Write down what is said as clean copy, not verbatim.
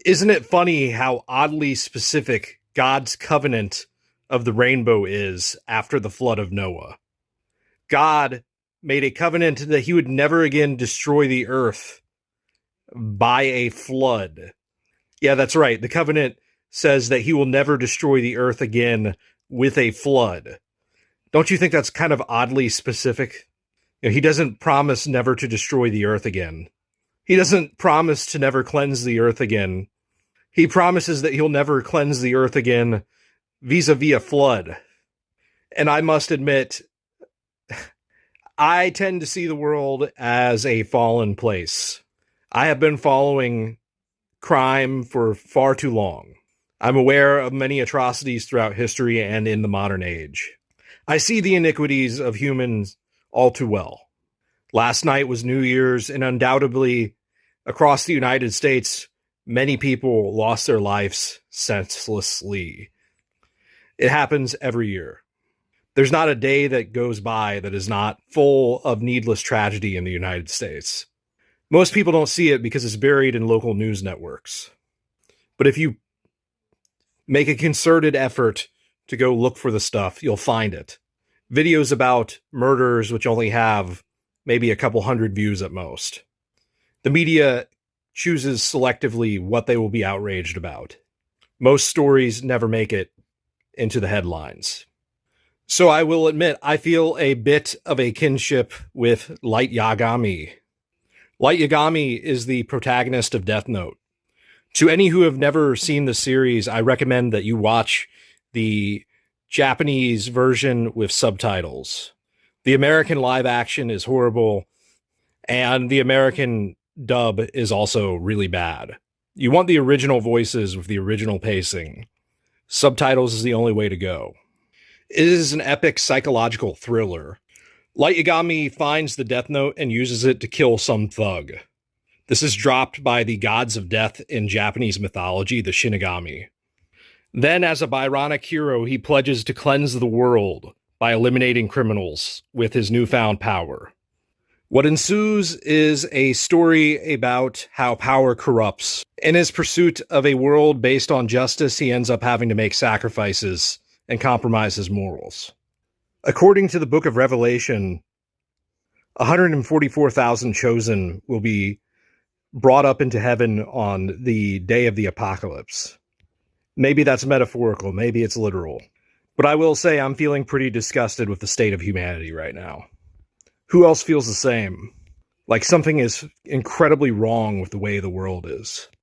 Isn't it funny how oddly specific God's covenant of the rainbow is after the flood of Noah? God made a covenant that he would never again destroy the earth by a flood. Yeah, that's right. The covenant says that he will never destroy the earth again with a flood. Don't you think that's kind of oddly specific? He doesn't promise never to destroy the earth again. He doesn't promise to never cleanse the earth again. He promises that he'll never cleanse the earth again vis-a-vis a flood. And I must admit, I tend to see the world as a fallen place. I have been following crime for far too long. I'm aware of many atrocities throughout history and in the modern age. I see the iniquities of humans all too well. Last night was New Year's, and undoubtedly, across the United States, many people lost their lives senselessly. It happens every year. There's not a day that goes by that is not full of needless tragedy in the United States. Most people don't see it because it's buried in local news networks. But if you make a concerted effort to go look for the stuff, you'll find it. Videos about murders which only have maybe a couple hundred views at most. The media chooses selectively what they will be outraged about. Most stories never make it into the headlines. So I will admit, I feel a bit of a kinship with Light Yagami. Light Yagami is the protagonist of Death Note. To any who have never seen the series, I recommend that you watch the Japanese version with subtitles. The American live action is horrible, and the American dub is also really bad. You want the original voices with the original pacing. Subtitles is the only way to go. It is an epic psychological thriller. Light Yagami finds the Death Note and uses it to kill some thug. This is dropped by the gods of death in Japanese mythology, the Shinigami. Then, as a Byronic hero, he pledges to cleanse the world by eliminating criminals with his newfound power. What ensues is a story about how power corrupts. In his pursuit of a world based on justice, he ends up having to make sacrifices and compromise his morals. According to the Book of Revelation, 144,000 chosen will be brought up into heaven on the day of the apocalypse. Maybe that's metaphorical, maybe it's literal. But I will say I'm feeling pretty disgusted with the state of humanity right now. Who else feels the same? Like something is incredibly wrong with the way the world is.